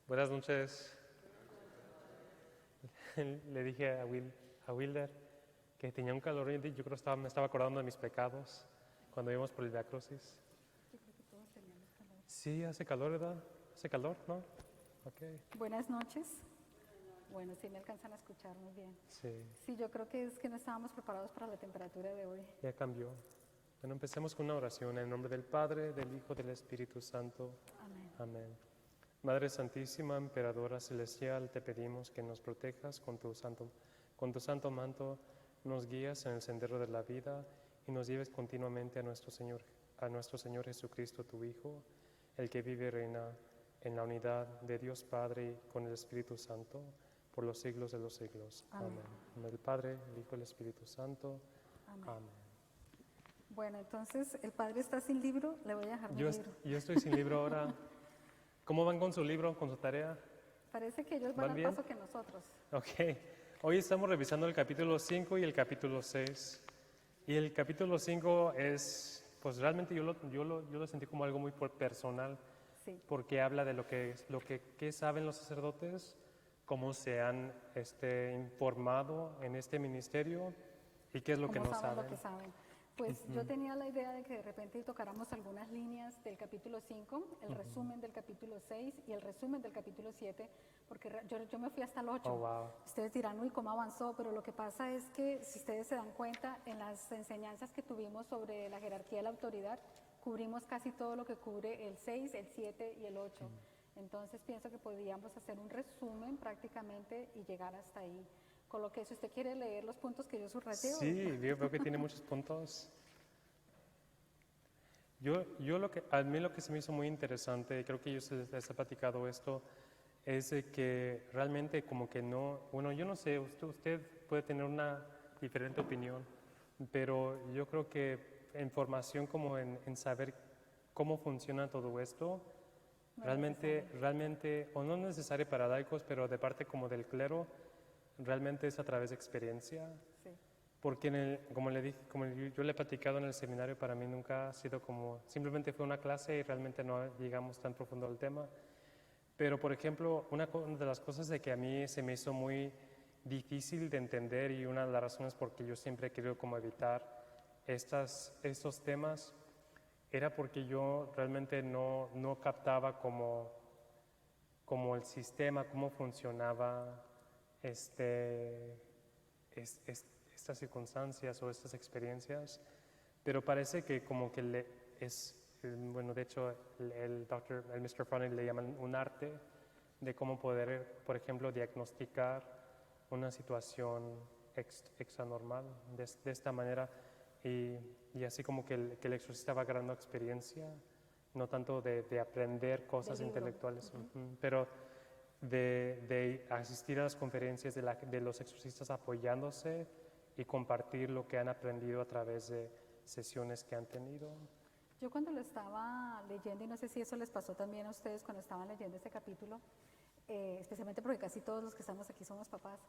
Buenas noches. Le dije a Wilder que tenía un calor y yo creo que me estaba acordando de mis pecados cuando íbamos por el Via Crucis. Yo creo que todos teníamos calor. Sí, hace calor, ¿verdad? ¿Hace calor, no? Ok. Buenas noches. Bueno, sí me alcanzan a escuchar muy bien. Sí, Sí, yo creo que es que no estábamos preparados para la temperatura de hoy. ya cambió. Bueno, empecemos con una oración en el nombre del Padre, del Hijo, del Espíritu Santo. Amén. Amén. Madre Santísima, Emperadora Celestial, te pedimos que nos protejas con tu santo manto, nos guías en el sendero de la vida y nos lleves continuamente a nuestro Señor Jesucristo, tu Hijo, el que vive y reina en la unidad de Dios Padre y con el Espíritu Santo, por los siglos de los siglos. Amén. Amén. En nombre del Padre, el Hijo y el Espíritu Santo. Amén. Amén. Bueno, entonces el padre está sin libro, le voy a dejar mi Yo libro. estoy sin libro ahora. ¿Cómo van con su libro, con su tarea? Parece que ellos van ¿Van al bien? paso que nosotros. Ok. Hoy estamos revisando el capítulo 5 y el capítulo 6. Y el capítulo 5 es, pues realmente yo lo sentí como algo muy personal, Sí. porque habla de qué saben los sacerdotes, cómo se han informado en este ministerio y qué es lo que ¿Cómo no saben saben. lo que saben? Pues yo tenía la idea de que de repente tocáramos algunas líneas del capítulo 5, el resumen del capítulo 6 y el resumen del capítulo 7, porque yo me fui hasta el 8. Oh, wow. Ustedes dirán, uy, ¿cómo avanzó? Pero lo que pasa es que, si ustedes se dan cuenta, en las enseñanzas que tuvimos sobre la jerarquía de la autoridad, cubrimos casi todo lo que cubre el 6, el 7 y el 8. Entonces pienso que podríamos hacer un resumen prácticamente y llegar hasta ahí. Con lo que si usted quiere leer los puntos que yo subrayé. Sí, veo que tiene muchos puntos. A mí lo que se me hizo muy interesante, creo que yo les he platicado esto, es de que realmente como que no, bueno, yo no sé, usted puede tener una diferente opinión, pero yo creo que en formación como en saber cómo funciona todo esto, No es realmente, o no es necesario para laicos, pero de parte como del clero, realmente es a través de experiencia. Sí. Porque como le dije, como yo le he platicado en el seminario, para mí nunca ha sido como, simplemente fue una clase y realmente no llegamos tan profundo al tema. Pero, por ejemplo, una de las cosas de que a mí se me hizo muy difícil de entender y una de las razones por que yo siempre he querido como evitar estos temas era porque yo realmente no captaba como el sistema, cómo funcionaba estas circunstancias o estas experiencias, pero parece que como que bueno, de hecho el Mr. Funny le llaman un arte de cómo poder, por ejemplo, diagnosticar una situación extranormal de esta manera y así como que el exorcista va ganando experiencia, no tanto de aprender cosas Del libro. intelectuales, pero de asistir a las conferencias de los exorcistas apoyándose y compartir lo que han aprendido a través de sesiones que han tenido. Yo cuando lo estaba leyendo, y no sé si eso les pasó también a ustedes cuando estaban leyendo este capítulo, especialmente porque casi todos los que estamos aquí somos papás,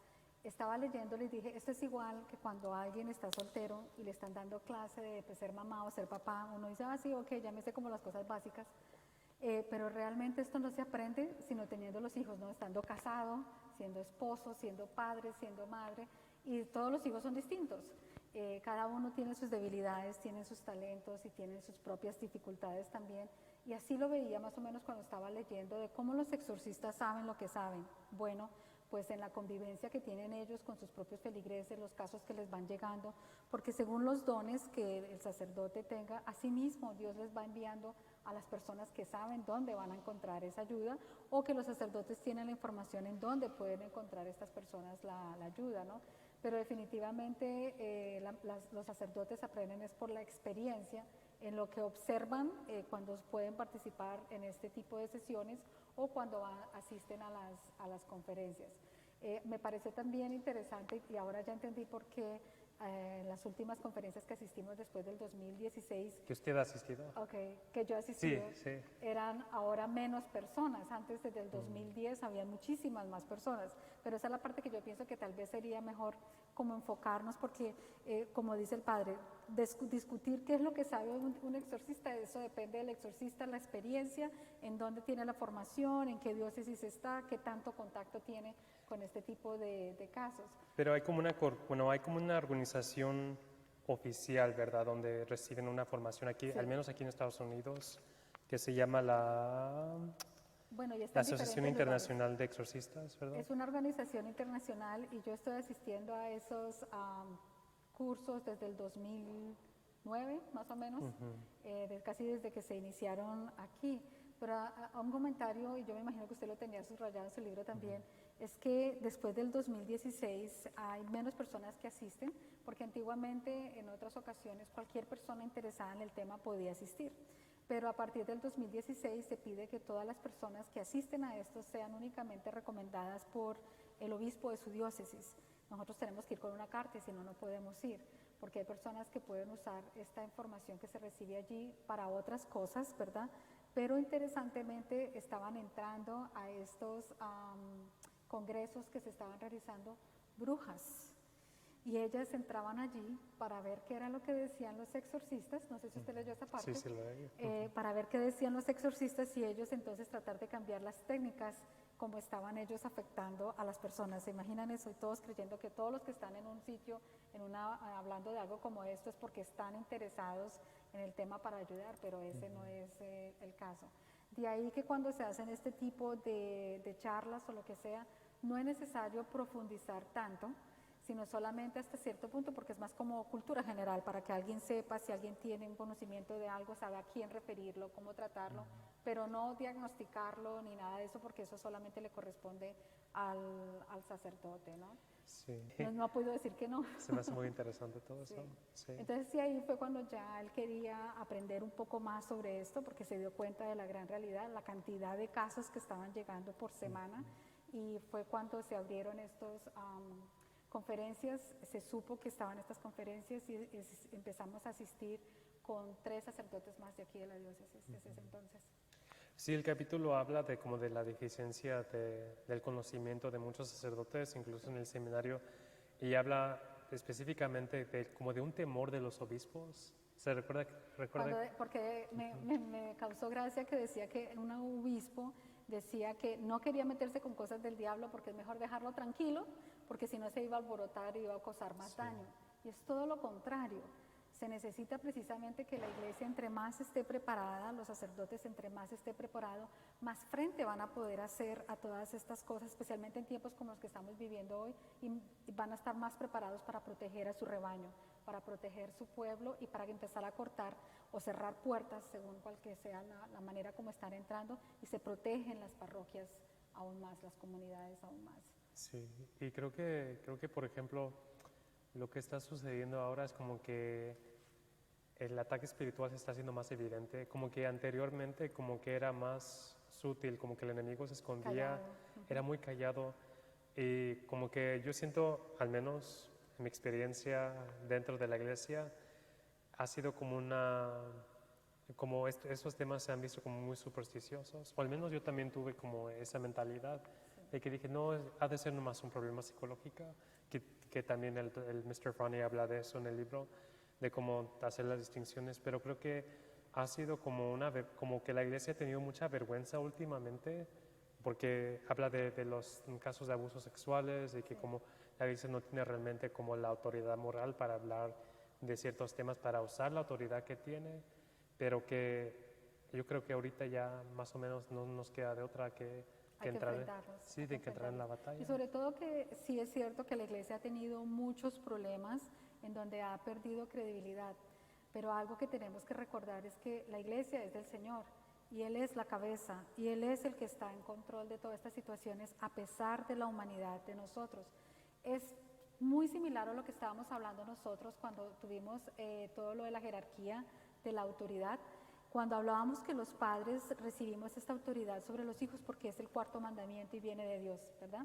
estaba leyéndolo y dije, esto es igual que cuando alguien está soltero y le están dando clase de pues, ser mamá o ser papá, uno dice, sí, ok, ya me sé como las cosas básicas, pero realmente esto no se aprende sino teniendo los hijos, ¿no? Estando casado, siendo esposo, siendo padre, siendo madre, y todos los hijos son distintos. Cada uno tiene sus debilidades, tiene sus talentos y tiene sus propias dificultades también. Y así lo veía más o menos cuando estaba leyendo de cómo los exorcistas saben lo que saben. Bueno, pues en la convivencia que tienen ellos con sus propios feligreses, los casos que les van llegando, porque según los dones que el sacerdote tenga, así mismo Dios les va enviando a las personas que saben dónde van a encontrar esa ayuda o que los sacerdotes tienen la información en dónde pueden encontrar estas personas la ayuda, ¿no? Pero definitivamente los sacerdotes aprenden es por la experiencia, en lo que observan cuando pueden participar en este tipo de sesiones o cuando asisten a las conferencias. Me pareció también interesante y ahora ya entendí por qué las últimas conferencias que asistimos después del 2016. ¿Que usted ha asistido? Ok, que yo asistí, Sí. eran ahora menos personas. Antes, desde el 2010, había muchísimas más personas. Pero esa es la parte que yo pienso que tal vez sería mejor como enfocarnos, porque como dice el padre, discutir qué es lo que sabe un exorcista, eso depende del exorcista, la experiencia, en dónde tiene la formación, en qué diócesis está, qué tanto contacto tiene con este tipo de casos. Pero hay como hay como una organización oficial, ¿verdad? Donde reciben una formación aquí, Sí. al menos aquí en Estados Unidos, que se llama Bueno, y la está en Asociación diferentes lugares. Internacional de Exorcistas, ¿verdad? Es una organización internacional y yo estoy asistiendo a esos cursos desde el 2009, más o menos, casi desde que se iniciaron aquí. Pero a un comentario, y yo me imagino que usted lo tenía subrayado en su libro también, es que después del 2016 hay menos personas que asisten, porque antiguamente, en otras ocasiones, cualquier persona interesada en el tema podía asistir. Pero a partir del 2016 se pide que todas las personas que asisten a esto sean únicamente recomendadas por el obispo de su diócesis. Nosotros tenemos que ir con una carta y si no, no podemos ir, porque hay personas que pueden usar esta información que se recibe allí para otras cosas, ¿verdad? Pero interesantemente estaban entrando a estos congresos que se estaban realizando brujas. Y ellas entraban allí para ver qué era lo que decían los exorcistas, no sé si usted leyó esa parte, Sí, lo leí. para ver qué decían los exorcistas y ellos entonces tratar de cambiar las técnicas como estaban ellos afectando a las personas. ¿Se imaginan eso? Y todos creyendo que todos los que están en un sitio, hablando de algo como esto es porque están interesados en el tema para ayudar, pero ese no es el caso. De ahí que cuando se hacen este tipo de charlas o lo que sea, no es necesario profundizar tanto, sino solamente hasta cierto punto, porque es más como cultura general, para que alguien sepa, si alguien tiene un conocimiento de algo, sabe a quién referirlo, cómo tratarlo, pero no diagnosticarlo ni nada de eso, porque eso solamente le corresponde al sacerdote, ¿no? Sí. No ha podido decir que no. Se me hace muy interesante todo Sí. eso. Sí. Entonces sí, ahí fue cuando ya él quería aprender un poco más sobre esto, porque se dio cuenta de la gran realidad, la cantidad de casos que estaban llegando por semana, y fue cuando se abrieron estos conferencias, se supo que estaban estas conferencias y empezamos a asistir con 3 sacerdotes más de aquí de la diócesis desde ese entonces. Sí, el capítulo habla de como de la deficiencia del conocimiento de muchos sacerdotes, incluso en el seminario, y habla específicamente como de un temor de los obispos. ¿Se recuerda? Porque me causó gracia que decía que un obispo decía que no quería meterse con cosas del diablo porque es mejor dejarlo tranquilo, porque si no se iba a alborotar y iba a causar más daño. Y es todo lo contrario. Se necesita precisamente que la iglesia entre más esté preparada, los sacerdotes entre más esté preparado, más frente van a poder hacer a todas estas cosas, especialmente en tiempos como los que estamos viviendo hoy, y van a estar más preparados para proteger a su rebaño, para proteger su pueblo y para empezar a cortar o cerrar puertas según cual que sea la manera como están entrando, y se protegen las parroquias aún más, las comunidades aún más. Sí, y creo que por ejemplo, lo que está sucediendo ahora es como que el ataque espiritual se está haciendo más evidente, como que anteriormente como que era más sutil, como que el enemigo se escondía, era muy callado, y como que yo siento, al menos en mi experiencia dentro de la iglesia, ha sido como esos temas se han visto como muy supersticiosos, o al menos yo también tuve como esa mentalidad de que dije, no, ha de ser nomás un problema psicológico, que también el Mr. Funny habla de eso en el libro, de cómo hacer las distinciones, pero creo que ha sido como que la iglesia ha tenido mucha vergüenza últimamente, porque habla de los casos de abusos sexuales, de que como la iglesia no tiene realmente como la autoridad moral para hablar de ciertos temas, para usar la autoridad que tiene, pero que yo creo que ahorita ya más o menos no nos queda de otra que entrar, que entrar en la batalla. Y sobre todo que sí es cierto que la iglesia ha tenido muchos problemas en donde ha perdido credibilidad, pero algo que tenemos que recordar es que la iglesia es del Señor y Él es la cabeza y Él es el que está en control de todas estas situaciones a pesar de la humanidad de nosotros. Es muy similar a lo que estábamos hablando nosotros cuando tuvimos todo lo de la jerarquía de la autoridad, cuando hablábamos que los padres recibimos esta autoridad sobre los hijos porque es el 4º mandamiento y viene de Dios, ¿verdad?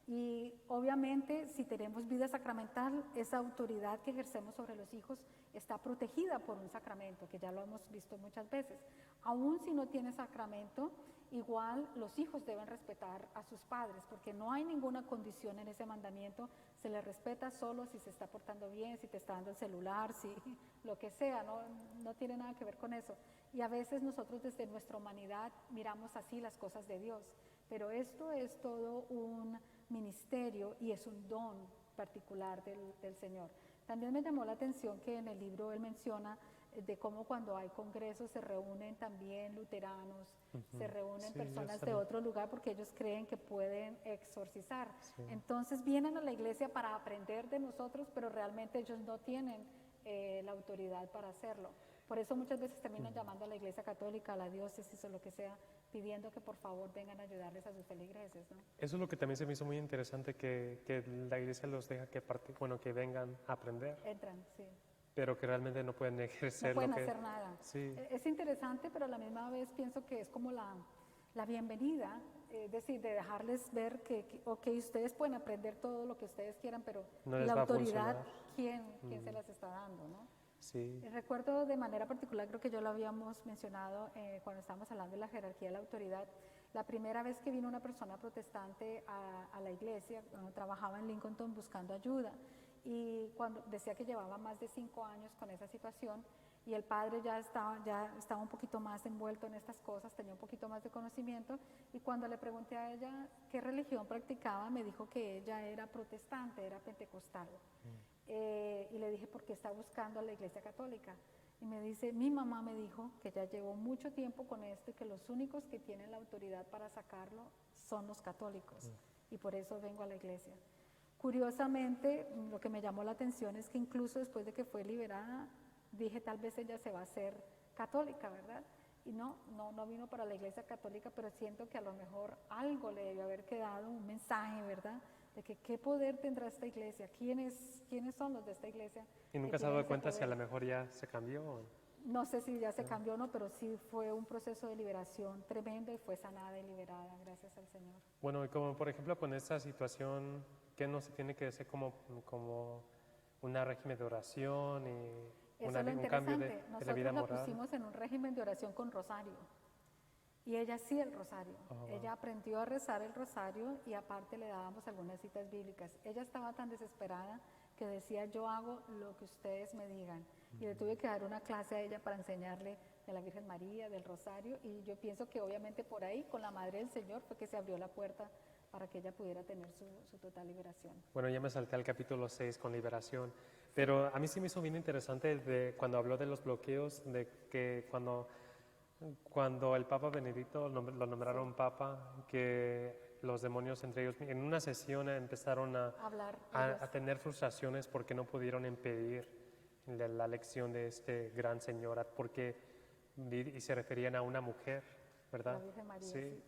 Y obviamente si tenemos vida sacramental, esa autoridad que ejercemos sobre los hijos está protegida por un sacramento, que ya lo hemos visto muchas veces. Aún si no tiene sacramento, igual los hijos deben respetar a sus padres, porque no hay ninguna condición en ese mandamiento, se le respeta solo si se está portando bien, si te está dando el celular, si lo que sea, no tiene nada que ver con eso. Y a veces nosotros desde nuestra humanidad miramos así las cosas de Dios, pero esto es todo un ministerio y es un don particular del Señor. También me llamó la atención que en el libro él menciona de cómo cuando hay congresos se reúnen también luteranos, se reúnen Sí, personas yo de también. otro lugar porque ellos creen que pueden exorcizar. Sí. Entonces vienen a la iglesia para aprender de nosotros, pero realmente ellos no tienen la autoridad para hacerlo. Por eso muchas veces terminan llamando a la iglesia católica, a la diócesis o lo que sea, pidiendo que por favor vengan a ayudarles a sus feligreses, ¿no? Eso es lo que también se me hizo muy interesante, que la iglesia los deja que vengan a aprender, Entran, sí. pero que realmente no pueden No ejercer pueden lo que... hacer nada. Sí, Es interesante, pero a la misma vez pienso que es como la bienvenida, es decir, de dejarles ver ok, ustedes pueden aprender todo lo que ustedes quieran, pero no ¿y les la va a autoridad funcionar. quién se las está dando, no? Sí, Recuerdo de manera particular, creo que yo lo habíamos mencionado cuando estábamos hablando de la jerarquía de la autoridad, la primera vez que vino una persona protestante a la iglesia, cuando trabajaba en Lincoln buscando ayuda, y cuando decía que llevaba más de 5 años con esa situación, y el padre ya estaba un poquito más envuelto en estas cosas, tenía un poquito más de conocimiento, y cuando le pregunté a ella qué religión practicaba, me dijo que ella era protestante, era pentecostal. Y le dije, ¿por qué está buscando a la iglesia católica? Y me dice, mi mamá me dijo que ya llevó mucho tiempo con esto y que los únicos que tienen la autoridad para sacarlo son los católicos. Y por eso vengo a la iglesia. Curiosamente, lo que me llamó la atención es que incluso después de que fue liberada, dije, tal vez ella se va a hacer católica, ¿verdad? Y no vino para la iglesia católica, pero siento que a lo mejor algo le debió haber quedado, un mensaje, ¿verdad? De que qué poder tendrá esta iglesia, quiénes son los de esta iglesia. y que nunca se ha tienen dado ese cuenta si a poder. lo mejor ya se cambió. No sé si ya se cambió o no, pero sí fue un proceso de liberación tremendo y fue sanada y liberada, gracias al Señor. Bueno, y como por ejemplo con esta situación, ¿qué no se tiene que hacer como una régimen de oración y Eso es lo un cambio interesante. de la vida Nosotros la moral? pusimos en un régimen de oración con rosario. Y ella sí el rosario. Oh, wow. Ella aprendió a rezar el rosario y aparte le dábamos algunas citas bíblicas. Ella estaba tan desesperada que decía, yo hago lo que ustedes me digan. Y le tuve que dar una clase a ella para enseñarle de la Virgen María, del rosario. Y yo pienso que obviamente por ahí, con la Madre del Señor, fue que se abrió la puerta para que ella pudiera tener su total liberación. Bueno, ya me salté al capítulo 6 con liberación, pero a mí sí me hizo bien interesante de cuando habló de los bloqueos, de que cuando el Papa Benedicto lo nombraron Papa, que los demonios entre ellos, en una sesión empezaron Hablar a tener frustraciones porque no pudieron impedir la lección de este gran señor, porque y se referían a una mujer, ¿verdad? la Virgen María, Sí. sí.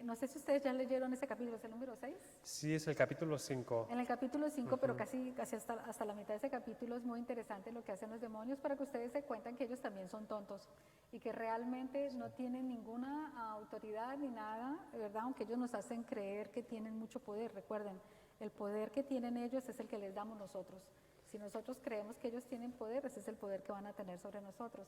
No sé si ustedes ya leyeron ese capítulo, ¿es el número 6? Sí, es el capítulo 5. En el capítulo 5, pero casi hasta la mitad de ese capítulo es muy interesante lo que hacen los demonios para que ustedes se cuentan que ellos también son tontos y que realmente no tienen ninguna autoridad ni nada, ¿verdad? Aunque ellos nos hacen creer que tienen mucho poder. Recuerden, el poder que tienen ellos es el que les damos nosotros. Si nosotros creemos que ellos tienen poder, ese es el poder que van a tener sobre nosotros.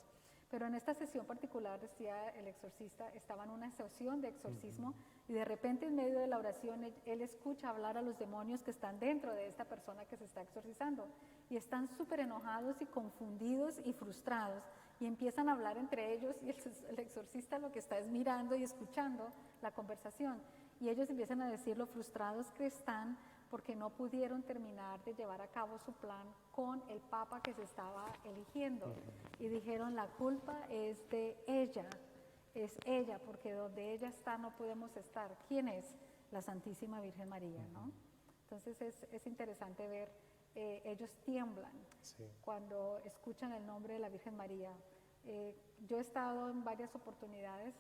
Pero en esta sesión particular, decía el exorcista, estaba en una sesión de exorcismo y de repente en medio de la oración él escucha hablar a los demonios que están dentro de esta persona que se está exorcizando y están súper enojados y confundidos y frustrados y empiezan a hablar entre ellos y el exorcista lo que está es mirando y escuchando la conversación y ellos empiezan a decir lo frustrados que están porque no pudieron terminar de llevar a cabo su plan con el papa que se estaba eligiendo. Y dijeron, la culpa es de ella, es ella, porque donde ella está no podemos estar. ¿Quién es? La Santísima Virgen María, ¿no? Entonces es interesante ver, ellos tiemblan Sí. cuando escuchan el nombre de la Virgen María. Yo he estado en varias oportunidades,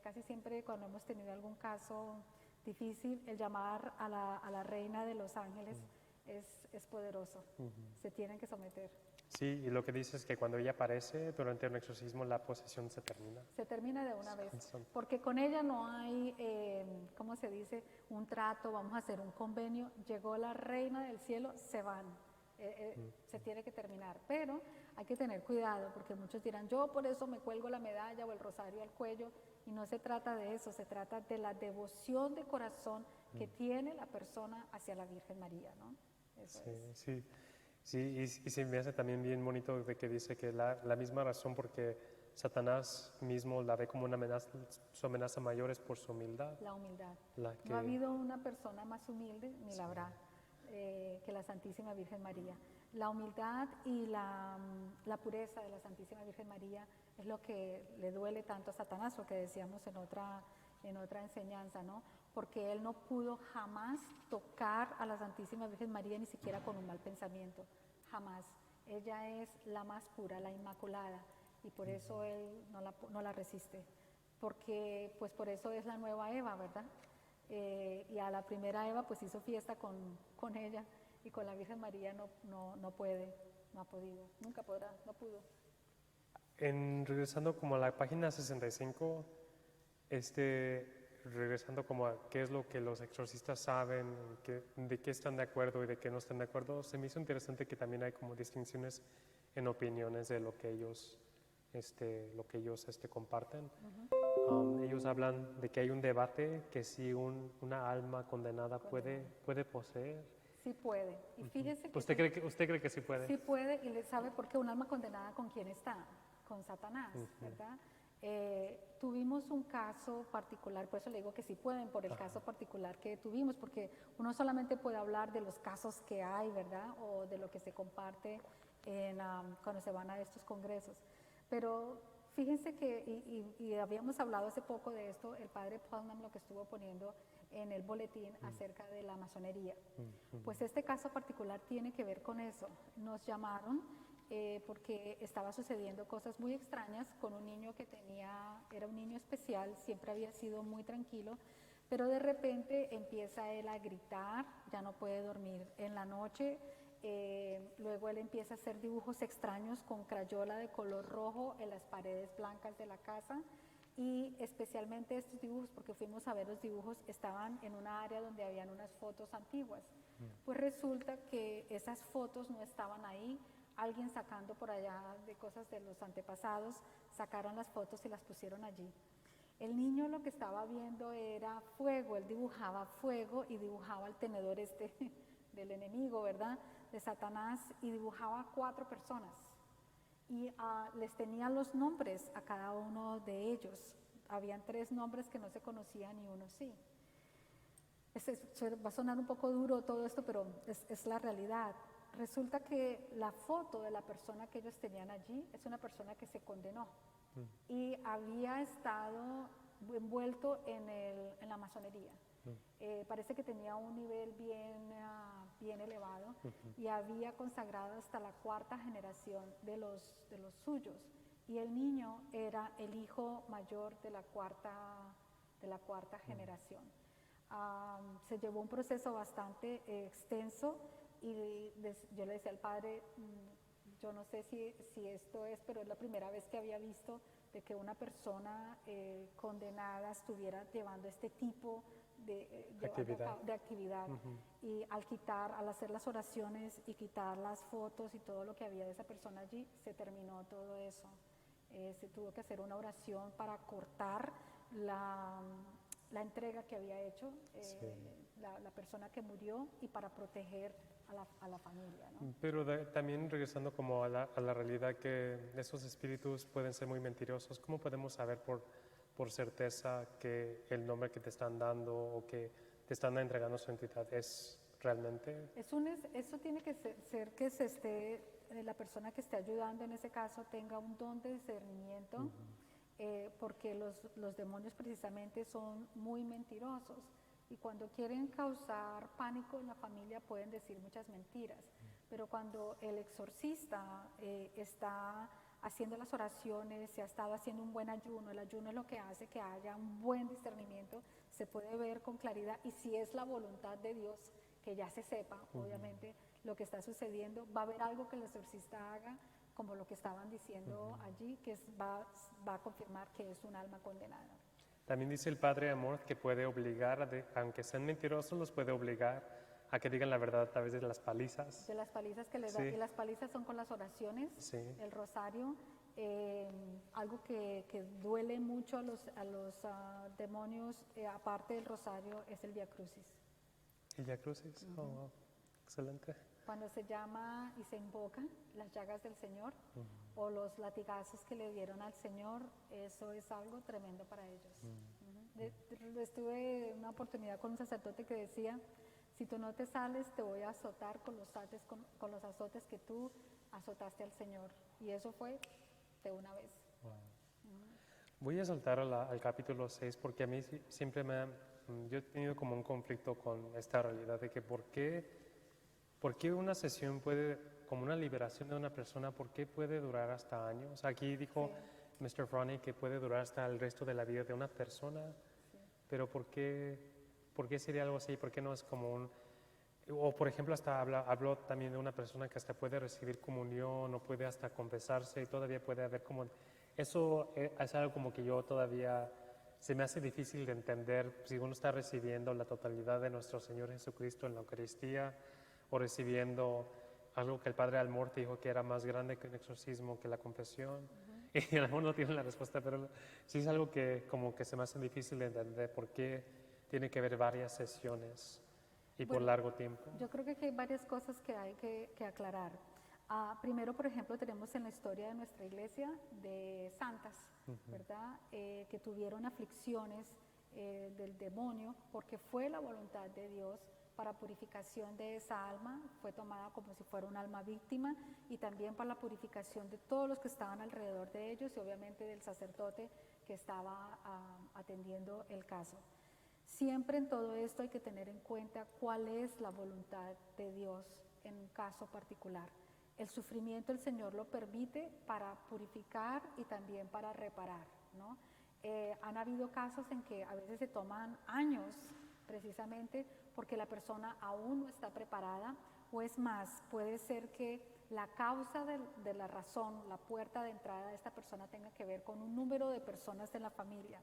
casi siempre cuando hemos tenido algún caso difícil, el llamar a la reina de los ángeles es poderoso, se tienen que someter. Sí, y lo que dice es que cuando ella aparece durante un exorcismo, la posesión se termina. Se termina de una vez, Son- porque con ella no hay, ¿cómo se dice? Un trato, vamos a hacer un convenio, llegó la reina del cielo, se van. Se tiene que terminar, pero hay que tener cuidado porque muchos dirán, yo por eso me cuelgo la medalla o el rosario al cuello, y no se trata de eso, se trata de la devoción de corazón que tiene la persona hacia la Virgen María, ¿no? Eso Sí, es. sí, sí, y se me hace también bien bonito de que dice que la misma razón porque Satanás mismo la ve como una amenaza, su amenaza mayor es por su humildad. La humildad. La No ha que, habido una persona más humilde, ni la habrá, que la Santísima Virgen María. La humildad y la pureza de la Santísima Virgen María es lo que le duele tanto a Satanás, lo que decíamos en otra enseñanza, ¿no? Porque él no pudo jamás tocar a la Santísima Virgen María ni siquiera con un mal pensamiento, jamás. Ella es la más pura, la Inmaculada, y por eso él no la resiste, porque pues por eso es la nueva Eva, ¿verdad? Y a la primera Eva pues hizo fiesta con ella, y con la Virgen María no puede, no ha podido, nunca podrá, no pudo. regresando como a la página 65, regresando como a qué es lo que los exorcistas saben, de qué están de acuerdo y de qué no están de acuerdo, se me hizo interesante que también hay como distinciones en opiniones de lo que ellos comparten. Ellos hablan de que hay un debate que si una alma condenada puede poseer. Sí puede, y fíjese que ¿Usted cree que sí puede? sí puede, y le sabe por qué un alma condenada con quién está, con Satanás, ¿verdad? Tuvimos un caso particular, por eso le digo que sí pueden, por el caso particular que tuvimos, porque uno solamente puede hablar de los casos que hay, ¿verdad? O de lo que se comparte cuando se van a estos congresos. Pero fíjense que, y habíamos hablado hace poco de esto, el padre Pullman lo que estuvo poniendo en el boletín acerca de la masonería. Pues este caso particular tiene que ver con eso. Nos llamaron porque estaba sucediendo cosas muy extrañas con un niño que era un niño especial, siempre había sido muy tranquilo, pero de repente empieza él a gritar, ya no puede dormir en la noche. Luego él empieza a hacer dibujos extraños con crayola de color rojo en las paredes blancas de la casa, y especialmente estos dibujos, porque fuimos a ver los dibujos, estaban en una área donde habían unas fotos antiguas. Pues resulta que esas fotos no estaban ahí, alguien sacando por allá de cosas de los antepasados, sacaron las fotos y las pusieron allí. El niño lo que estaba viendo era fuego, él dibujaba fuego y dibujaba el tenedor del enemigo, ¿verdad? De Satanás, y dibujaba 4 personas. Y les tenía los nombres a cada uno de ellos. Habían 3 nombres que no se conocían y uno sí. Va a sonar un poco duro todo esto, pero es la realidad. Resulta que la foto de la persona que ellos tenían allí es una persona que se condenó y había estado envuelto en la masonería. Parece que tenía un nivel bien elevado y había consagrado hasta la 4ª generación de los suyos, y el niño era el hijo mayor de la cuarta generación. Se llevó un proceso bastante extenso, y yo le decía al padre, yo no sé si esto es, pero es la primera vez que había visto de que una persona condenada estuviera llevando este tipo de actividad. Y al hacer las oraciones y quitar las fotos y todo lo que había de esa persona allí, se terminó todo eso. Se tuvo que hacer una oración para cortar la entrega que había hecho la persona que murió, y para proteger a la familia, ¿no? Pero también regresando como a la realidad que esos espíritus pueden ser muy mentirosos, ¿cómo podemos saber por certeza que el nombre que te están dando o que te están entregando su entidad es realmente? Eso tiene que ser que la persona que esté ayudando en ese caso tenga un don de discernimiento, porque los demonios precisamente son muy mentirosos, y cuando quieren causar pánico en la familia pueden decir muchas mentiras, pero cuando el exorcista está haciendo las oraciones, se ha estado haciendo un buen ayuno, el ayuno es lo que hace que haya un buen discernimiento, se puede ver con claridad, y si es la voluntad de Dios, que ya se sepa, obviamente, lo que está sucediendo, va a haber algo que el exorcista haga, como lo que estaban diciendo allí, que va a confirmar que es un alma condenada. También dice el Padre Amor que puede obligar, aunque sean mentirosos, los puede obligar a que digan la verdad a través de las palizas. De las palizas que les Sí. da. Y las palizas son con las oraciones, Sí. el rosario, algo que duele mucho a los demonios, aparte del rosario, es el Vía Crucis. ¿El Vía Crucis? Oh, wow. Excelente. Cuando se llama y se invocan las llagas del Señor o los latigazos que le dieron al Señor, eso es algo tremendo para ellos. Estuve en una oportunidad con un sacerdote que decía, si tú no te sales, te voy a azotar con los azotes que tú azotaste al Señor. Y eso fue de una vez. Voy a saltar al capítulo 6 porque a mí siempre yo he tenido como un conflicto con esta realidad de que por qué una sesión puede, como una liberación de una persona, por qué puede durar hasta años. Aquí dijo Mr. Froney que puede durar hasta el resto de la vida de una persona, pero ¿por qué sería algo así? ¿Por qué no es como o por ejemplo hasta habló también de una persona que hasta puede recibir comunión o puede hasta confesarse y todavía puede haber como, eso es algo como que yo todavía se me hace difícil de entender si uno está recibiendo la totalidad de nuestro Señor Jesucristo en la Eucaristía o recibiendo algo que el Padre Almor dijo que era más grande que un exorcismo, que la confesión. Y a lo mejor no tiene la respuesta, pero sí es algo que como que se me hace difícil de entender por qué tiene que haber varias sesiones y por Bueno, largo tiempo. Yo creo que aquí hay varias cosas que hay que aclarar. Primero, por ejemplo, tenemos en la historia de nuestra iglesia de santas, ¿verdad? Que tuvieron aflicciones del demonio porque fue la voluntad de Dios para purificación de esa alma, fue tomada como si fuera un alma víctima y también para la purificación de todos los que estaban alrededor de ellos y obviamente del sacerdote que estaba atendiendo el caso. Siempre en todo esto hay que tener en cuenta cuál es la voluntad de Dios en un caso particular. El sufrimiento el Señor lo permite para purificar y también para reparar, ¿no? Han habido casos en que a veces se toman años precisamente porque la persona aún no está preparada o es más, puede ser que la causa de la razón, la puerta de entrada de esta persona tenga que ver con un número de personas de la familia.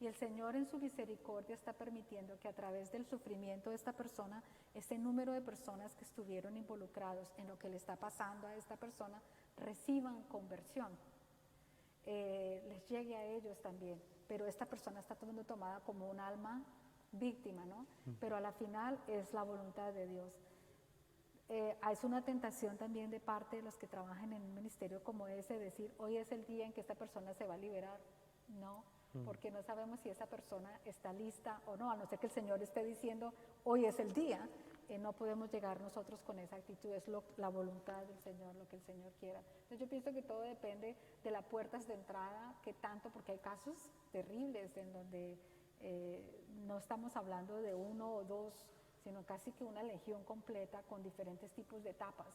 Y el Señor en su misericordia está permitiendo que a través del sufrimiento de esta persona, ese número de personas que estuvieron involucrados en lo que le está pasando a esta persona, reciban conversión. Les llegue a ellos también. Pero esta persona está siendo tomada como un alma víctima, ¿no? Pero a la final es la voluntad de Dios. Es una tentación también de parte de los que trabajan en un ministerio como ese, decir, hoy es el día en que esta persona se va a liberar. No, porque no sabemos si esa persona está lista o no, a no ser que el Señor esté diciendo, hoy es el día, no podemos llegar nosotros con esa actitud, es la voluntad del Señor, lo que el Señor quiera. Entonces yo pienso que todo depende de las puertas de entrada, que tanto, porque hay casos terribles en donde no estamos hablando de uno o dos, sino casi que una legión completa con diferentes tipos de etapas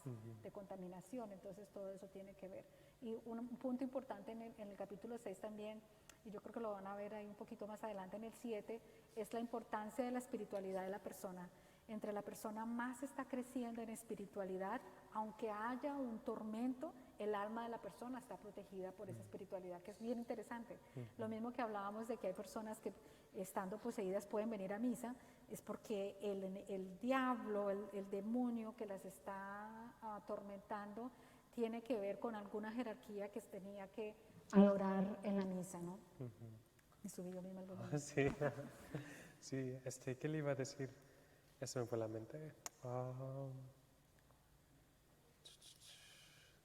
de contaminación, entonces todo eso tiene que ver. Y un punto importante en el capítulo 6 también, y yo creo que lo van a ver ahí un poquito más adelante en el 7, es la importancia de la espiritualidad de la persona. Entre la persona más está creciendo en espiritualidad, aunque haya un tormento, el alma de la persona está protegida por esa espiritualidad, que es bien interesante. Lo mismo que hablábamos de que hay personas que estando poseídas pueden venir a misa, es porque el diablo, el demonio que las está atormentando, tiene que ver con alguna jerarquía que tenía que adorar en la misa, ¿no? Me subí yo misma el volumen. Sí, sí, ¿qué le iba a decir? Ya se me fue la mente.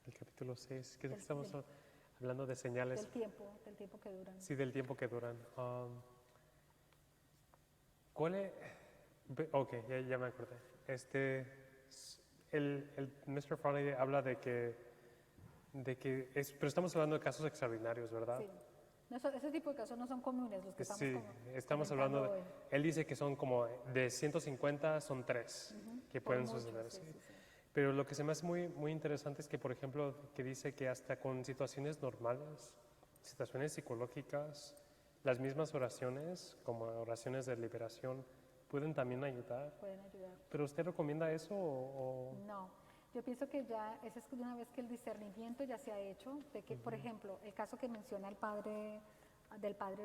El capítulo 6, que estamos hablando de señales. Del tiempo que duran. Sí, del tiempo que duran. ¿Cuál es? Ok, ya me acordé. El Mr. Froney habla de que pero estamos hablando de casos extraordinarios, ¿verdad? Sí. No, ese tipo de casos no son comunes, los que estamos hablando de, él dice que son como de 150 son 3 que pueden suceder. Sí. Pero lo que se me hace muy, muy interesante es que, por ejemplo, que dice que hasta con situaciones normales, situaciones psicológicas, las mismas oraciones, como oraciones de liberación, pueden también ayudar. Pueden ayudar. ¿Pero usted recomienda eso o...? No. Yo pienso que ya, esa es una vez que el discernimiento ya se ha hecho, de que, por ejemplo, el caso que menciona del padre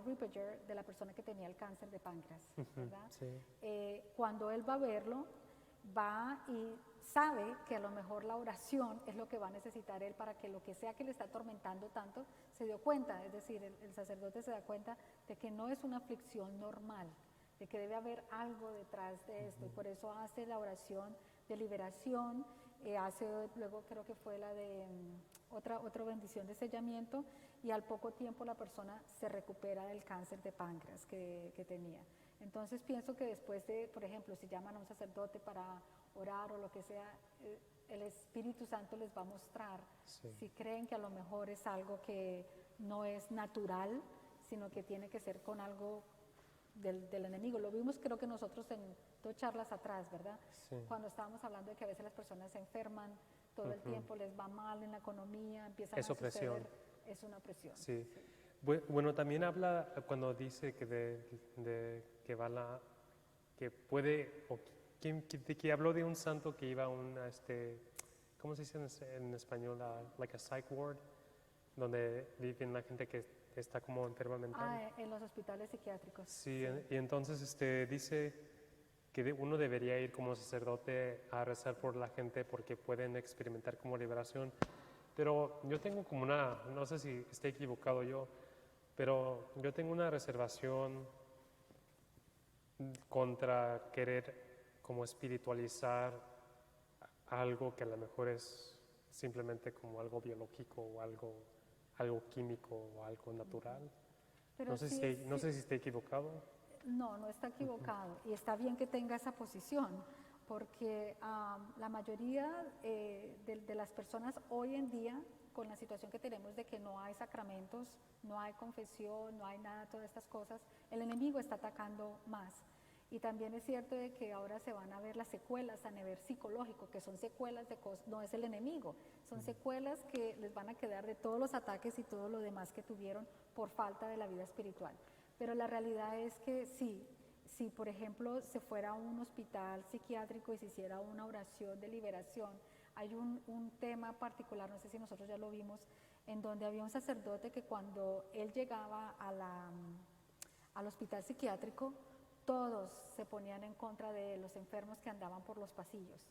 Ripperger, de la persona que tenía el cáncer de páncreas, ¿verdad? Sí. Cuando él va a verlo, va y sabe que a lo mejor la oración es lo que va a necesitar él para que lo que sea que le está atormentando tanto se dio cuenta, es decir, el sacerdote se da cuenta de que no es una aflicción normal, de que debe haber algo detrás de esto, y por eso hace la oración de liberación, hace luego creo que fue la de otra bendición de sellamiento, y al poco tiempo la persona se recupera del cáncer de páncreas que tenía. Entonces pienso que después de, por ejemplo, si llaman a un sacerdote para orar o lo que sea, el Espíritu Santo les va a mostrar si creen que a lo mejor es algo que no es natural, sino que tiene que ser con algo del enemigo. Lo vimos creo que nosotros en 2 charlas atrás, ¿verdad? Sí. Cuando estábamos hablando de que a veces las personas se enferman todo el tiempo, les va mal en la economía, empiezan Es a suceder, opresión. es una opresión. Sí. Bueno, también habla cuando dice que que va que puede, o que habló de un santo que iba a una, ¿cómo se dice en español? Like a psych ward, donde viven la gente que está como enferma mental. En los hospitales psiquiátricos. Sí, y entonces dice que uno debería ir como sacerdote a rezar por la gente porque pueden experimentar como liberación. Pero yo tengo como no sé si estoy equivocado yo, pero yo tengo una reservación contra querer como espiritualizar algo que a lo mejor es simplemente como algo biológico o algo químico o algo natural. Pero No sé si estoy equivocado. No está equivocado, y está bien que tenga esa posición, porque la mayoría de las personas hoy en día, con la situación que tenemos de que no hay sacramentos, no hay confesión, no hay nada, todas estas cosas, el enemigo está atacando más. Y también es cierto de que ahora se van a ver las secuelas a nivel psicológico, que son secuelas de cosas, no es el enemigo, son secuelas que les van a quedar de todos los ataques y todo lo demás que tuvieron por falta de la vida espiritual. Pero la realidad es que sí, si por ejemplo se fuera a un hospital psiquiátrico y se hiciera una oración de liberación, hay un tema particular, no sé si nosotros ya lo vimos, en donde había un sacerdote que cuando él llegaba al hospital psiquiátrico, todos se ponían en contra de los enfermos que andaban por los pasillos,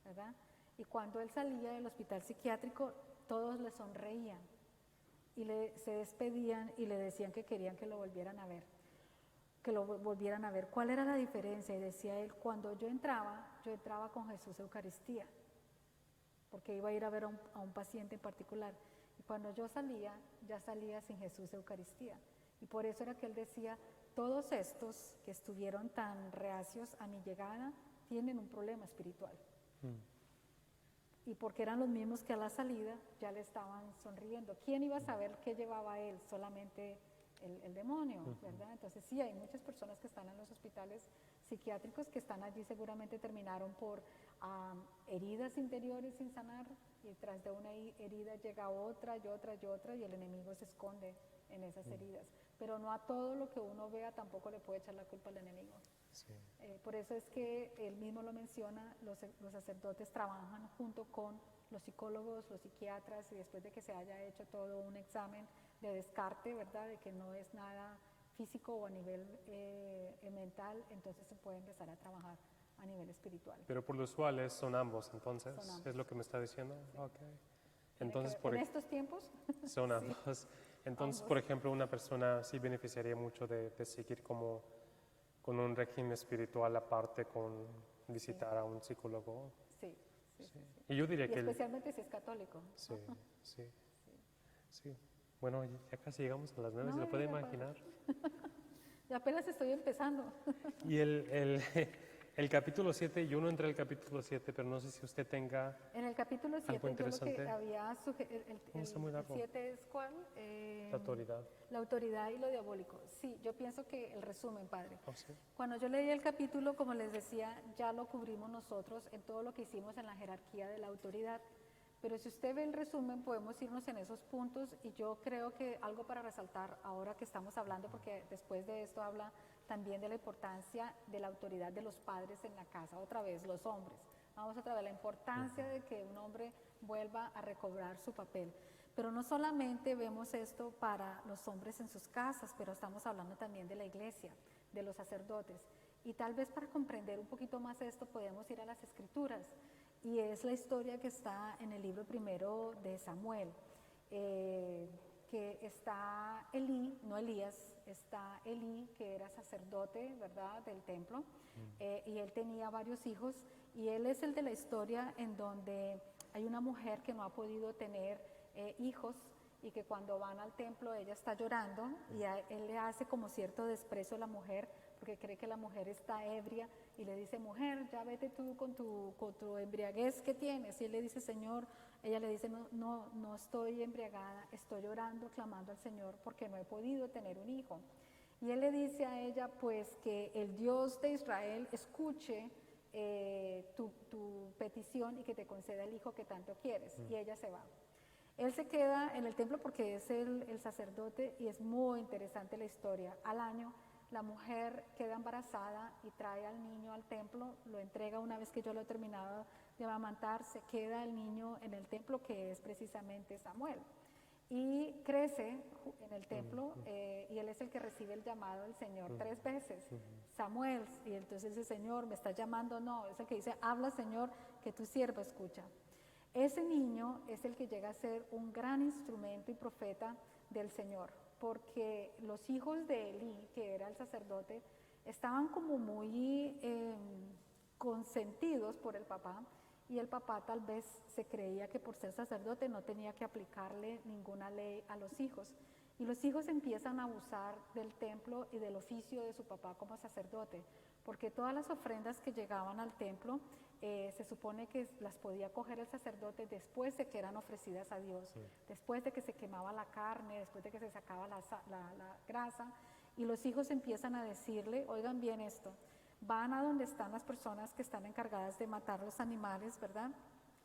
¿verdad? Y cuando él salía del hospital psiquiátrico, todos le sonreían y se despedían y le decían que querían que lo volvieran a ver, ¿Cuál era la diferencia? Y decía él, cuando yo entraba con Jesús Eucaristía, porque iba a ir a ver a un paciente en particular. Y cuando yo salía, ya salía sin Jesús Eucaristía. Y por eso era que él decía, todos estos que estuvieron tan reacios a mi llegada tienen un problema espiritual. Y porque eran los mismos que a la salida ya le estaban sonriendo. ¿Quién iba a saber qué llevaba él? Solamente el demonio, ¿verdad? Entonces sí, hay muchas personas que están en los hospitales psiquiátricos que están allí, seguramente terminaron por heridas interiores sin sanar, y tras de una herida llega otra y otra y otra, y el enemigo se esconde en esas heridas. Pero no a todo lo que uno vea tampoco le puede echar la culpa al enemigo. Sí. Por eso es que él mismo lo menciona, los sacerdotes trabajan junto con los psicólogos, los psiquiatras, y después de que se haya hecho todo un examen de descarte, ¿verdad?, de que no es nada físico o a nivel mental, entonces se puede empezar a trabajar a nivel espiritual. Pero por lo usual son ambos, entonces, Son ambos. ¿es lo que me está diciendo? Sí. Okay. Entonces, ¿en estos tiempos? Son ambos. Entonces, ambos. por ejemplo, una persona sí beneficiaría mucho de seguir como con un régimen espiritual aparte, con visitar a un psicólogo. Sí. Y yo diría y especialmente si es católico. Sí. Bueno, ya casi llegamos a las 9, ¿se lo puede imaginar? Ya apenas estoy empezando. Y el capítulo 7, yo no entré al capítulo 7, pero no sé si usted tenga en el capítulo 7 algo interesante. Yo lo que había el 7 es ¿cuál? La autoridad. La autoridad y lo diabólico. Sí, yo pienso que el resumen, padre. Oh, sí. Cuando yo leí el capítulo, como les decía, ya lo cubrimos nosotros en todo lo que hicimos en la jerarquía de la autoridad. Pero si usted ve el resumen, podemos irnos en esos puntos, y yo creo que algo para resaltar ahora que estamos hablando, porque después de esto habla también de la importancia de la autoridad de los padres en la casa, otra vez los hombres. Vamos otra vez, la importancia de que un hombre vuelva a recobrar su papel. Pero no solamente vemos esto para los hombres en sus casas, pero estamos hablando también de la iglesia, de los sacerdotes. Y tal vez para comprender un poquito más esto podemos ir a las Escrituras. Y es la historia que está en el libro primero de Samuel, que está Elí, no Elías, está Elí, que era sacerdote, ¿verdad?, del templo, y él tenía varios hijos, y él es el de la historia en donde hay una mujer que no ha podido tener hijos, y que cuando van al templo ella está llorando, y él le hace como cierto desprecio a la mujer, porque cree que la mujer está ebria, y le dice, mujer, ya vete tú con tu embriaguez que tienes, y él le dice, Señor, ella le dice, no estoy embriagada, estoy llorando, clamando al Señor, porque no he podido tener un hijo. Y él le dice a ella, pues, que el Dios de Israel escuche tu petición y que te conceda el hijo que tanto quieres, y ella se va. Él se queda en el templo porque es el sacerdote, y es muy interesante la historia. Al año la mujer queda embarazada y trae al niño al templo, lo entrega una vez que yo lo he terminado de amamantar, se queda el niño en el templo, que es precisamente Samuel. Y crece en el templo, y él es el que recibe el llamado del Señor 3 veces, Samuel, y entonces dice, Señor, ¿me estás llamando? No, es el que dice, habla, Señor, que tu siervo escucha. Ese niño es el que llega a ser un gran instrumento y profeta del Señor, porque los hijos de Elí, que era el sacerdote, estaban como muy consentidos por el papá, y el papá tal vez se creía que por ser sacerdote no tenía que aplicarle ninguna ley a los hijos. Y los hijos empiezan a abusar del templo y del oficio de su papá como sacerdote, porque todas las ofrendas que llegaban al templo se supone que las podía coger el sacerdote después de que eran ofrecidas a Dios, después de que se quemaba la carne, después de que se sacaba la grasa, y los hijos empiezan a decirle, oigan bien esto, van a donde están las personas que están encargadas de matar los animales, ¿verdad?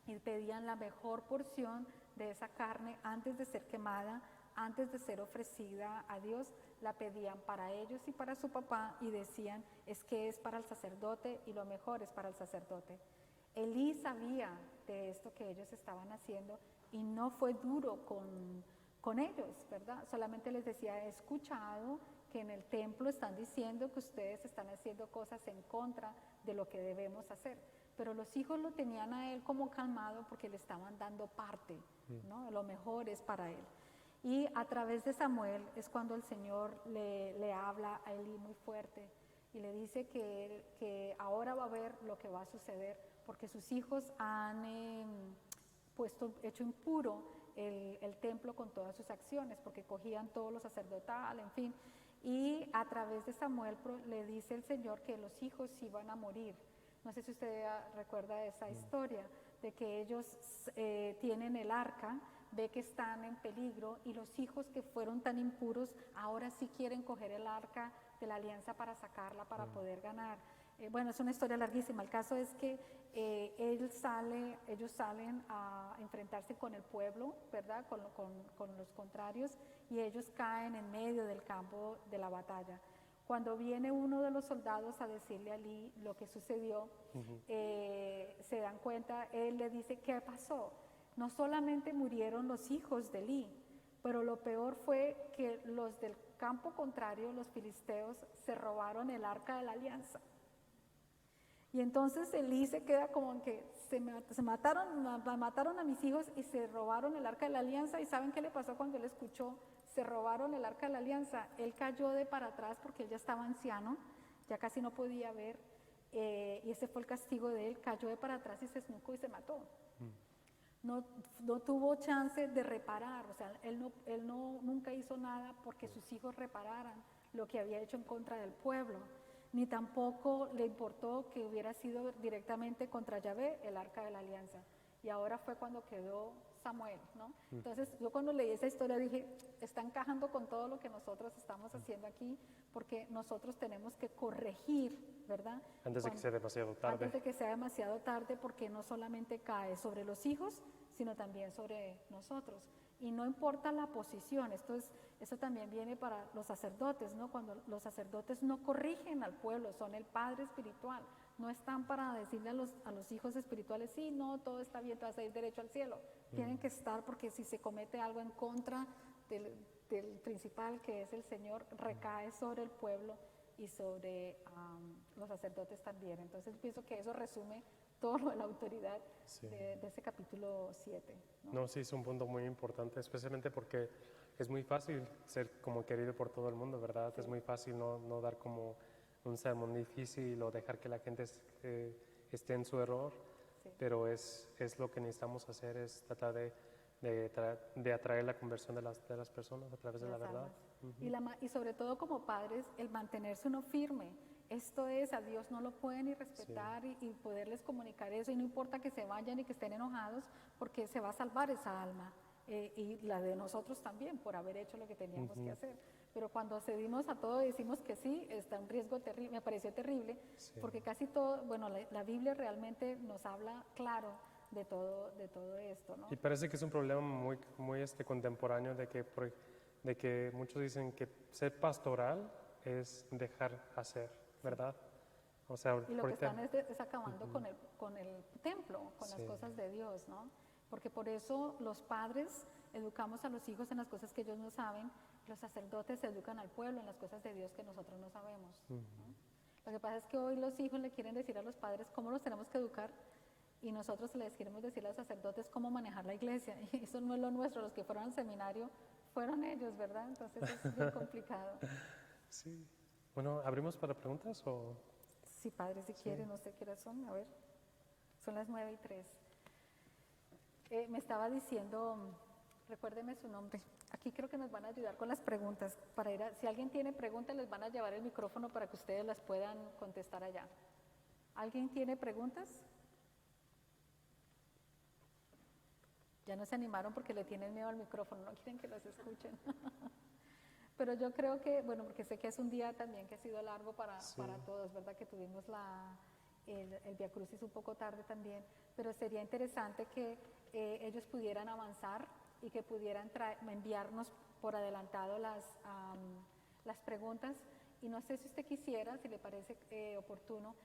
Y pedían la mejor porción de esa carne antes de ser quemada, antes de ser ofrecida a Dios, la pedían para ellos y para su papá, y decían, es que es para el sacerdote y lo mejor es para el sacerdote. Elí sabía de esto que ellos estaban haciendo y no fue duro con ellos, ¿verdad? Solamente les decía, he escuchado que en el templo están diciendo que ustedes están haciendo cosas en contra de lo que debemos hacer. Pero los hijos lo tenían a él como calmado porque le estaban dando parte, ¿no? Lo mejor es para él. Y a través de Samuel es cuando el Señor le habla a Elí muy fuerte y le dice que ahora va a ver lo que va a suceder, porque sus hijos han hecho impuro el templo con todas sus acciones, porque cogían todo lo sacerdotal, en fin. Y a través de Samuel le dice el Señor que los hijos iban a morir. No sé si usted recuerda esa historia, de que ellos tienen el arca, ve que están en peligro, y los hijos que fueron tan impuros ahora sí quieren coger el arca de la alianza para sacarla, para poder ganar. Bueno, es una historia larguísima. El caso es que ellos salen a enfrentarse con el pueblo, ¿verdad? Con los contrarios, y ellos caen en medio del campo de la batalla. Cuando viene uno de los soldados a decirle a Elí lo que sucedió, se dan cuenta, él le dice, ¿qué pasó? No solamente murieron los hijos de Elí, pero lo peor fue que los del campo contrario, los filisteos, se robaron el arca de la alianza. Y entonces Elí se queda como que mataron a mis hijos y se robaron el arca de la alianza. ¿Y saben qué le pasó cuando él escuchó? Se robaron el arca de la alianza. Él cayó de para atrás porque él ya estaba anciano, ya casi no podía ver, y ese fue el castigo de él. Cayó de para atrás y se esnucó y se mató. No tuvo chance de reparar, o sea, él nunca hizo nada porque sus hijos repararan lo que había hecho en contra del pueblo, ni tampoco le importó que hubiera sido directamente contra Yahvé el arca de la alianza. Y ahora fue cuando quedó Samuel, ¿no? Entonces yo cuando leí esa historia dije, está encajando con todo lo que nosotros estamos haciendo aquí, porque nosotros tenemos que corregir, ¿verdad? Antes de que sea demasiado tarde. Antes de que sea demasiado tarde, porque no solamente cae sobre los hijos, sino también sobre nosotros. Y no importa la posición, esto también viene para los sacerdotes, ¿no? Cuando los sacerdotes no corrigen al pueblo, son el padre espiritual, no están para decirle a los hijos espirituales, sí, no, todo está bien, te vas a ir derecho al cielo. Tienen que estar, porque si se comete algo en contra del principal, que es el Señor, recae sobre el pueblo y sobre los sacerdotes también. Entonces pienso que eso resume todo lo de la autoridad Sí. de ese capítulo 7. No, sí, es un punto muy importante, especialmente porque es muy fácil ser como querido por todo el mundo, ¿verdad? Sí. Es muy fácil no dar como un sermón difícil o dejar que la gente esté en su error, Sí. pero es lo que necesitamos hacer, es tratar de atraer la conversión de las personas a través de la Las verdad. almas. Y sobre todo como padres, el mantenerse uno firme. Esto es, a Dios no lo pueden ni respetar y poderles comunicar eso. Y no importa que se vayan y que estén enojados, porque se va a salvar esa alma. Y la de nosotros también, por haber hecho lo que teníamos que hacer. Pero cuando accedimos a todo y decimos que sí, está un riesgo terrible, me pareció terrible, Sí. porque casi todo, bueno, la Biblia realmente nos habla claro de todo esto, ¿no? Y parece que es un problema muy, muy contemporáneo de que muchos dicen que ser pastoral es dejar hacer, ¿verdad? O sea, Y lo que ahorita, están es acabando con el templo, con las Sí. cosas de Dios, ¿no? Porque por eso los padres educamos a los hijos en las cosas que ellos no saben, los sacerdotes educan al pueblo en las cosas de Dios que nosotros no sabemos, ¿no? Lo que pasa es que hoy los hijos le quieren decir a los padres cómo los tenemos que educar y nosotros les queremos decir a los sacerdotes cómo manejar la iglesia. Y eso no es lo nuestro, los que fueron al seminario fueron ellos, ¿verdad? Entonces es bien complicado. sí. Bueno, ¿abrimos para preguntas o...? Sí, padre, si quiere, no sé qué horas son, a ver. Son las 9:03. Me estaba diciendo, recuérdeme su nombre. Aquí creo que nos van a ayudar con las preguntas. Si alguien tiene preguntas, les van a llevar el micrófono para que ustedes las puedan contestar allá. ¿Alguien tiene preguntas? Ya no se animaron porque le tienen miedo al micrófono, no quieren que los escuchen. Pero yo creo que, bueno, porque sé que es un día también que ha sido largo para todos, ¿verdad? Que tuvimos el Via Crucis un poco tarde también, pero sería interesante que ellos pudieran avanzar y que pudieran enviarnos por adelantado las preguntas. Y no sé si usted quisiera, si le parece oportuno,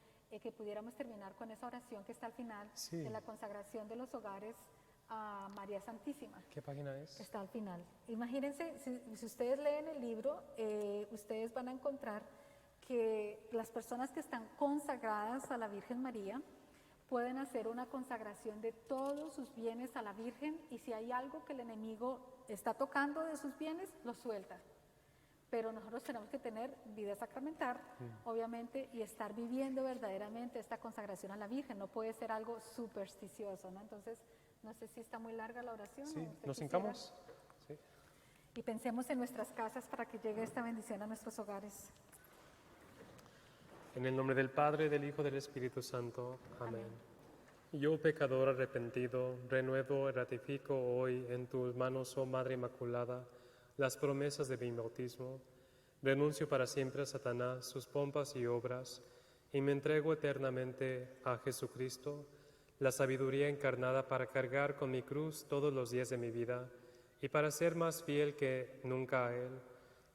que pudiéramos terminar con esa oración que está al final Sí. de la consagración de los hogares a María Santísima. ¿Qué página es? Está al final. Imagínense, si ustedes leen el libro, ustedes van a encontrar que las personas que están consagradas a la Virgen María pueden hacer una consagración de todos sus bienes a la Virgen y si hay algo que el enemigo está tocando de sus bienes, lo suelta. Pero nosotros tenemos que tener vida sacramental, obviamente, y estar viviendo verdaderamente esta consagración a la Virgen. No puede ser algo supersticioso, ¿no? Entonces, no sé si está muy larga la oración. Sí, ¿o usted nos quisiera? hincamos. Sí. Y pensemos en nuestras casas para que llegue esta bendición a nuestros hogares. En el nombre del Padre, del Hijo, del Espíritu Santo. Amén. Yo, pecador arrepentido, renuevo y ratifico hoy en tus manos, oh Madre Inmaculada, las promesas de mi bautismo. Renuncio para siempre a Satanás, sus pompas y obras, y me entrego eternamente a Jesucristo, la sabiduría encarnada para cargar con mi cruz todos los días de mi vida y para ser más fiel que nunca a Él.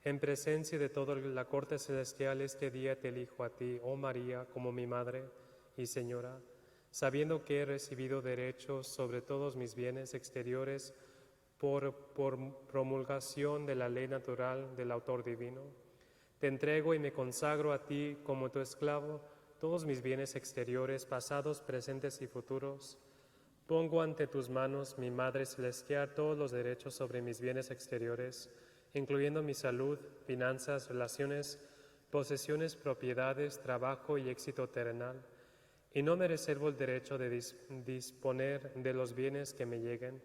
En presencia de toda la corte celestial, este día te elijo a ti, oh María, como mi Madre y Señora, sabiendo que he recibido derechos sobre todos mis bienes exteriores por promulgación de la ley natural del autor divino. Te entrego y me consagro a ti como tu esclavo todos mis bienes exteriores, pasados, presentes y futuros. Pongo ante tus manos, mi Madre Celestial, todos los derechos sobre mis bienes exteriores, incluyendo mi salud, finanzas, relaciones, posesiones, propiedades, trabajo y éxito terrenal. Y no me reservo el derecho de disponer de los bienes que me lleguen,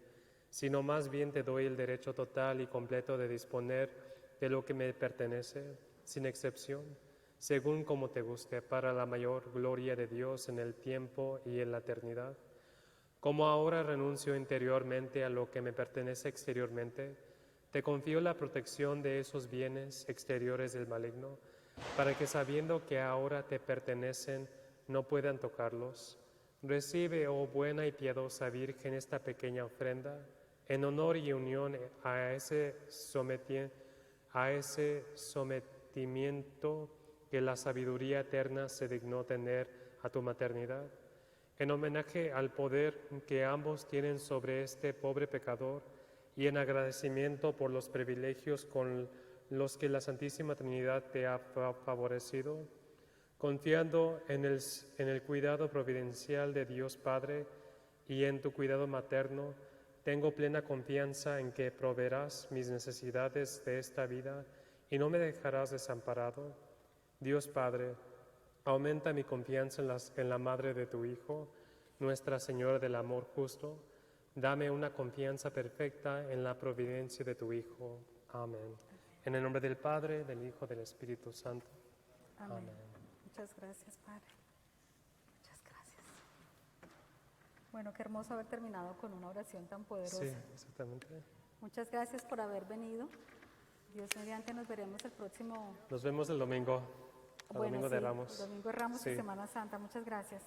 sino más bien te doy el derecho total y completo de disponer de lo que me pertenece, sin excepción, según como te guste, para la mayor gloria de Dios en el tiempo y en la eternidad. Como ahora renuncio interiormente a lo que me pertenece exteriormente, te confío la protección de esos bienes exteriores del maligno, para que sabiendo que ahora te pertenecen, no puedan tocarlos. Recibe, oh buena y piadosa Virgen, esta pequeña ofrenda, en honor y unión a ese sometimiento que la sabiduría eterna se dignó tener a tu maternidad. En homenaje al poder que ambos tienen sobre este pobre pecador y en agradecimiento por los privilegios con los que la Santísima Trinidad te ha favorecido, confiando en el cuidado providencial de Dios Padre y en tu cuidado materno, tengo plena confianza en que proveerás mis necesidades de esta vida y no me dejarás desamparado. Dios Padre, aumenta mi confianza en la Madre de tu Hijo, Nuestra Señora del Amor Justo. Dame una confianza perfecta en la providencia de tu Hijo. Amén. En el nombre del Padre, del Hijo, del Espíritu Santo. Amén. Amén. Muchas gracias, Padre. Muchas gracias. Bueno, qué hermoso haber terminado con una oración tan poderosa. Sí, exactamente. Muchas gracias por haber venido. Dios mediante, nos veremos el próximo. Nos vemos el domingo, el domingo de Ramos. El domingo de Ramos Sí. y Semana Santa. Muchas gracias.